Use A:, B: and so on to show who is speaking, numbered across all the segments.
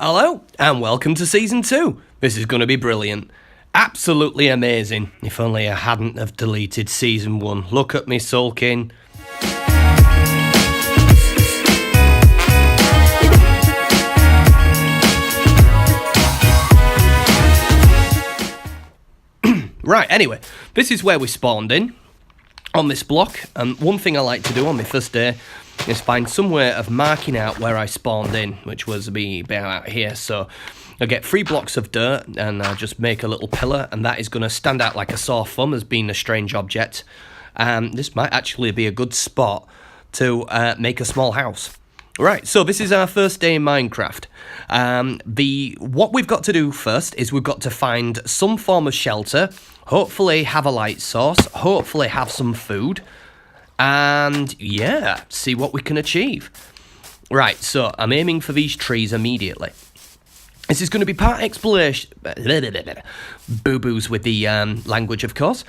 A: Hello, and welcome to Season 2. This is going to be brilliant. Absolutely amazing. If only I hadn't have deleted Season 1. Look at me sulking. Right, anyway, this is where we spawned in, on this block, and one thing I like to do on my first day is find some way of marking out where I spawned in, which was about here. So I get 3 blocks of dirt, and I just make a little pillar, and that is going to stand out like a sore thumb as being a strange object. This might actually be a good spot to make a small house. Right, so this is our first day in Minecraft. What we've got to do first is we've got to find some form of shelter, hopefully have a light source, hopefully have some food, and yeah, see what we can achieve. Right, so I'm aiming for these trees immediately. This is going to be part exploration. Boo-boos with the language, of course.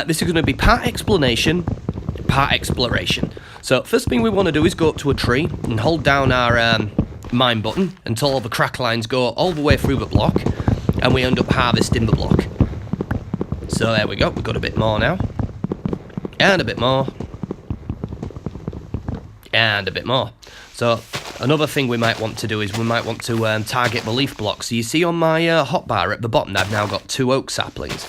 A: This is going to be part explanation, part exploration. So first thing we want to do is go up to a tree and hold down our mine button until all the crack lines go all the way through the block, and we end up harvesting the block. So there we go, we've got a bit more now. And a bit more. And a bit more. So another thing we might want to do is we might want to target the leaf blocks. So you see on my hotbar at the bottom, I've now got 2 oak saplings.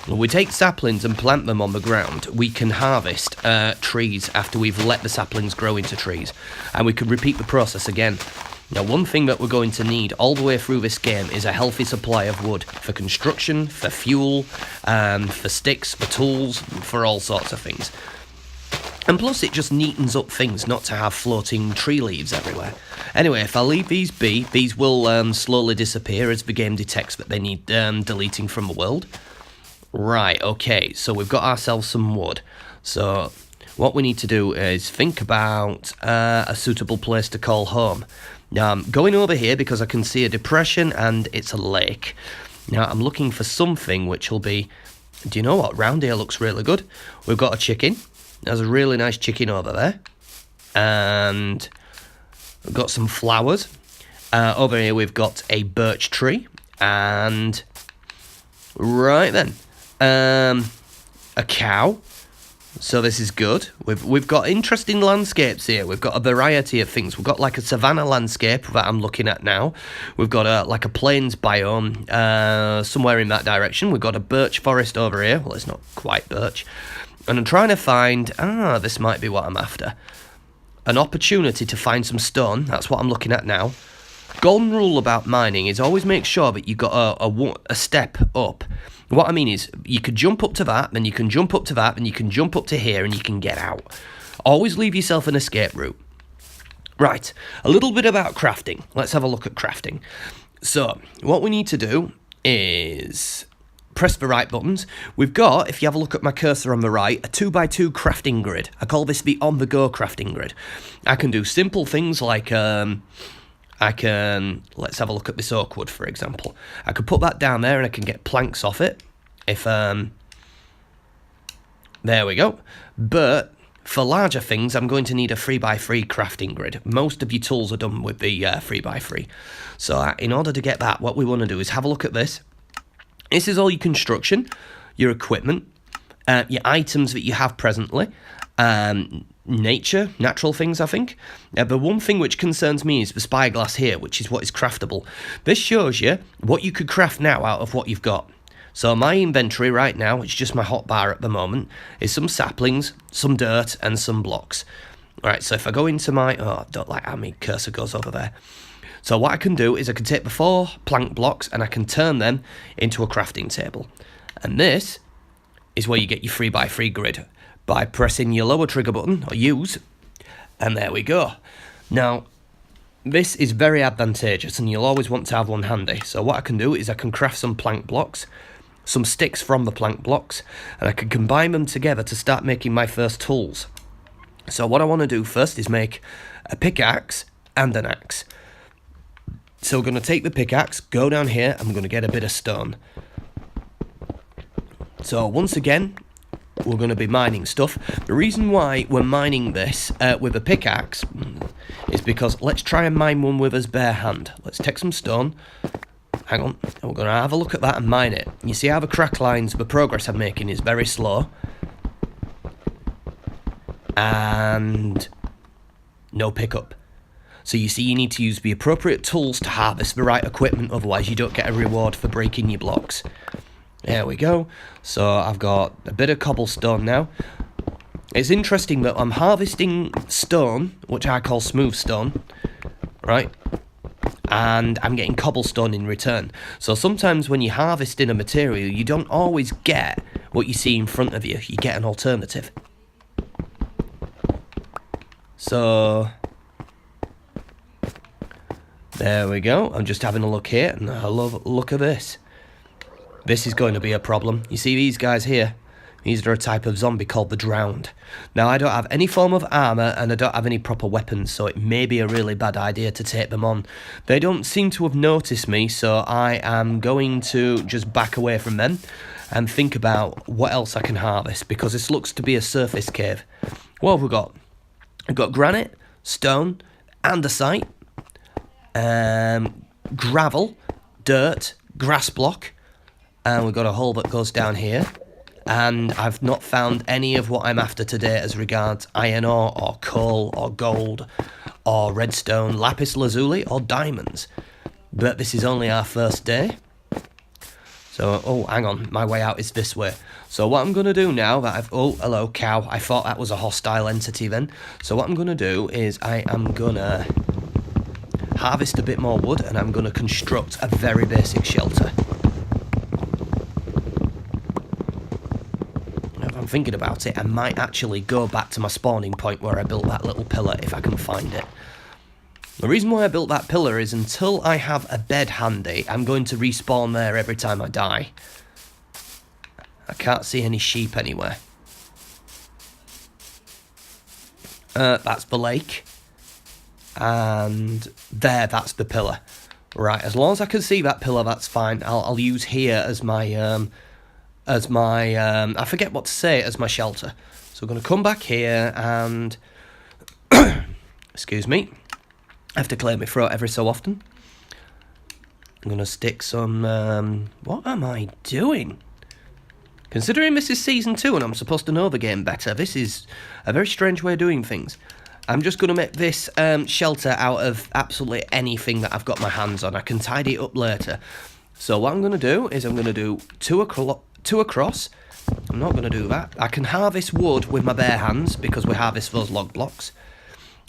A: When we take saplings and plant them on the ground, we can harvest trees after we've let the saplings grow into trees. And we can repeat the process again. Now, one thing that we're going to need all the way through this game is a healthy supply of wood for construction, for fuel, for sticks, for tools, for all sorts of things. And plus, it just neatens up things not to have floating tree leaves everywhere. Anyway, if I leave these be, these will slowly disappear as the game detects that they need deleting from the world. Right, okay, so we've got ourselves some wood. So what we need to do is think about a suitable place to call home. Now, I'm going over here because I can see a depression and it's a lake. Now, I'm looking for something which will be... Do you know what? Round here looks really good. We've got a chicken. There's a really nice chicken over there. And we've got some flowers. Over here we've got a birch tree. And... Right then. A cow. So this is good. We've got interesting landscapes here. We've got a variety of things. We've got like a savanna landscape that I'm looking at now. We've got like a plains biome somewhere in that direction. We've got a birch forest over here. Well, it's not quite birch. And I'm trying to find... this might be what I'm after. An opportunity to find some stone. That's what I'm looking at now. Golden rule about mining is always make sure that you've got a step up. What I mean is, you could jump up to that, then you can jump up to that, then you can jump up to here, and you can get out. Always leave yourself an escape route. Right, a little bit about crafting. Let's have a look at crafting. So, what we need to do is press the right buttons. We've got, if you have a look at my cursor on the right, a 2x2 crafting grid. I call this the on-the-go crafting grid. I can do simple things like... let's have a look at this oak wood, for example. I could put that down there and I can get planks off it. If, there we go. But for larger things, I'm going to need a 3x3 crafting grid. Most of your tools are done with the 3x3. So in order to get that, what we want to do is have a look at this. This is all your construction, your equipment, your items that you have presently, natural things, I think. The one thing which concerns me is the spyglass here, which is what is craftable. This shows you what you could craft now out of what you've got. So my inventory right now, it's just my hotbar at the moment, is some saplings, some dirt, and some blocks. Alright, so if I go into my... Oh, I don't like how my cursor goes over there. So what I can do is I can take the 4 plank blocks and I can turn them into a crafting table. And this is where you get your 3x3 grid. By pressing your lower trigger button, or use, and there we go. Now, this is very advantageous, and you'll always want to have one handy. So what I can do is I can craft some plank blocks, some sticks from the plank blocks, and I can combine them together to start making my first tools. So what I want to do first is make a pickaxe and an axe. So we're going to take the pickaxe, go down here, and we're going to get a bit of stone. So once again... we're going to be mining stuff. The reason why we're mining this with a pickaxe is because let's try and mine one with us bare hand. Let's take some stone. Hang on. And we're going to have a look at that and mine it. You see how the crack lines, the progress I'm making is very slow. And no pickup. So you see you need to use the appropriate tools to harvest the right equipment, otherwise you don't get a reward for breaking your blocks. There we go. So I've got a bit of cobblestone now. It's interesting that I'm harvesting stone, which I call smooth stone, right? And I'm getting cobblestone in return. So sometimes when you're harvesting a material, you don't always get what you see in front of you. You get an alternative. So there we go. I'm just having a look here, and I love look at this. This is going to be a problem. You see these guys here? These are a type of zombie called the Drowned. Now, I don't have any form of armour, and I don't have any proper weapons, so it may be a really bad idea to take them on. They don't seem to have noticed me, so I am going to just back away from them and think about what else I can harvest, because this looks to be a surface cave. What have we got? We've got granite, stone, andesite, gravel, dirt, grass block, and we've got a hole that goes down here. And I've not found any of what I'm after today as regards iron ore or coal or gold or redstone, lapis lazuli or diamonds. But this is only our first day. So, oh, hang on, my way out is this way. So what I'm going to do now that I've... Oh, hello, cow. I thought that was a hostile entity then. So what I'm going to do is I am going to harvest a bit more wood, and I'm going to construct a very basic shelter. If I'm thinking about it, I might actually go back to my spawning point where I built that little pillar if I can find it. The reason why I built that pillar is until I have a bed handy, I'm going to respawn there every time I die. I can't see any sheep anywhere. That's the lake. And there, that's the pillar. Right, as long as I can see that pillar, that's fine. I'll use here as my I forget what to say, as my shelter. So we're going to come back here and, excuse me, I have to clear my throat every so often. I'm going to stick some, what am I doing? Considering this is Season 2 and I'm supposed to know the game better, this is a very strange way of doing things. I'm just going to make this shelter out of absolutely anything that I've got my hands on. I can tidy it up later. So what I'm going to do is I'm going to do two across. I'm not going to do that. I can harvest wood with my bare hands because we harvest those log blocks.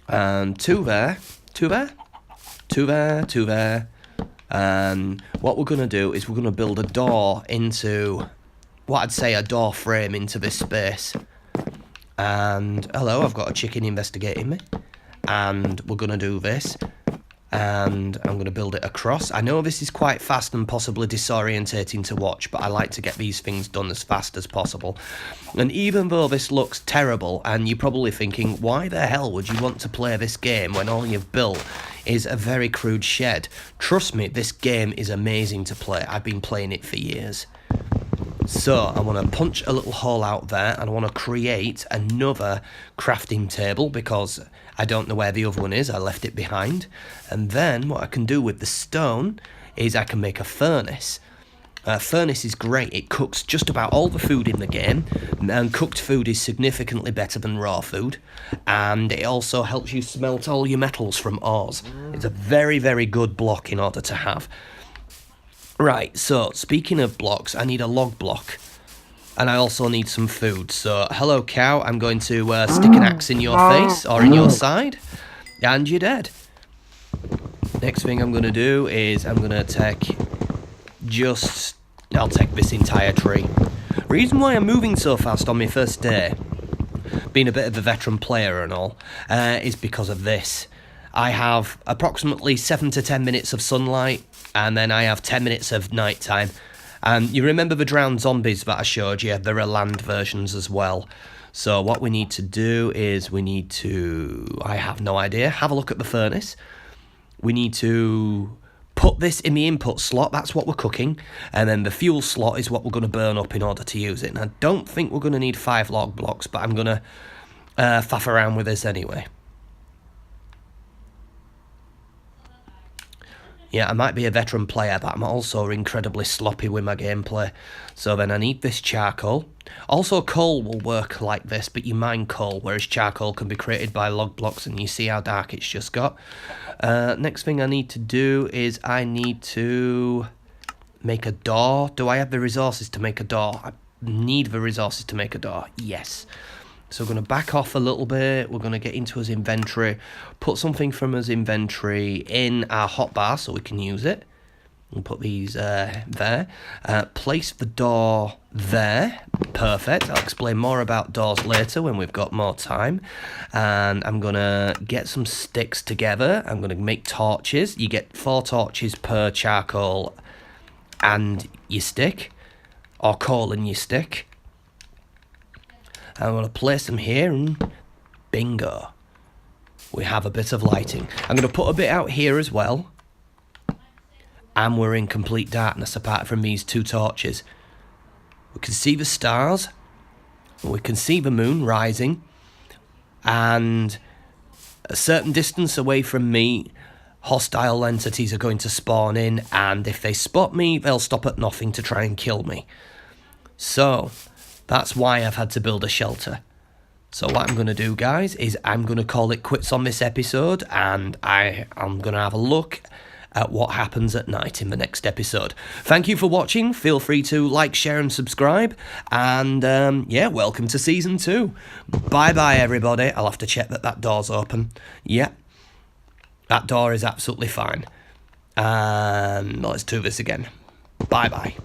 A: And two there. And what we're going to do is we're going to build a door into, what I'd say a door frame into this space. And hello, I've got a chicken investigating me. And we're going to do this. And I'm going to build it across. I know this is quite fast and possibly disorientating to watch, but I like to get these things done as fast as possible. And even though this looks terrible, and you're probably thinking, why the hell would you want to play this game when all you've built is a very crude shed? Trust me, this game is amazing to play. I've been playing it for years. So I want to punch a little hole out there, and I want to create another crafting table because I don't know where the other one is. I left it behind. And then what I can do with the stone is I can make a furnace. A furnace is great. It cooks just about all the food in the game, and cooked food is significantly better than raw food. And it also helps you smelt all your metals from ores. It's a very, very good block in order to have. Right, so speaking of blocks, I need a log block. And I also need some food. So, hello cow, I'm going to stick an axe in your face, or in your side, and you're dead. Next thing I'm going to do is I'm going to take I'll take this entire tree. Reason why I'm moving so fast on my first day, being a bit of a veteran player and all, is because of this. I have approximately 7 to 10 minutes of sunlight, and then I have 10 minutes of night time. And you remember the drowned zombies that I showed you? There are land versions as well. So what we need to do is I have no idea, have a look at the furnace. We need to put this in the input slot, that's what we're cooking, and then the fuel slot is what we're going to burn up in order to use it. And I don't think we're going to need 5 log blocks, but I'm going to faff around with this anyway. Yeah, I might be a veteran player, but I'm also incredibly sloppy with my gameplay. So then I need this charcoal. Also, coal will work like this, but you mine coal, whereas charcoal can be created by log blocks, and you see how dark it's just got. Next thing I need to do is I need to make a door. Do I have the resources to make a door? I need the resources to make a door. Yes. So we're going to back off a little bit. We're going to get into his inventory, put something from his inventory in our hotbar so we can use it. We'll put these there. Place the door there. Perfect. I'll explain more about doors later when we've got more time. And I'm going to get some sticks together. I'm going to make torches. You get 4 torches per charcoal and your stick, or coal and your stick. I'm going to place them here, and bingo, we have a bit of lighting. I'm going to put a bit out here as well, and we're in complete darkness apart from these 2 torches. We can see the stars, we can see the moon rising, and a certain distance away from me, hostile entities are going to spawn in, and if they spot me, they'll stop at nothing to try and kill me. So that's why I've had to build a shelter. So what I'm going to do, guys, is I'm going to call it quits on this episode, and I'm going to have a look at what happens at night in the next episode. Thank you for watching. Feel free to like, share, and subscribe. And, yeah, welcome to Season 2. Bye-bye, everybody. I'll have to check that door's open. Yeah, that door is absolutely fine. And let's do this again. Bye-bye.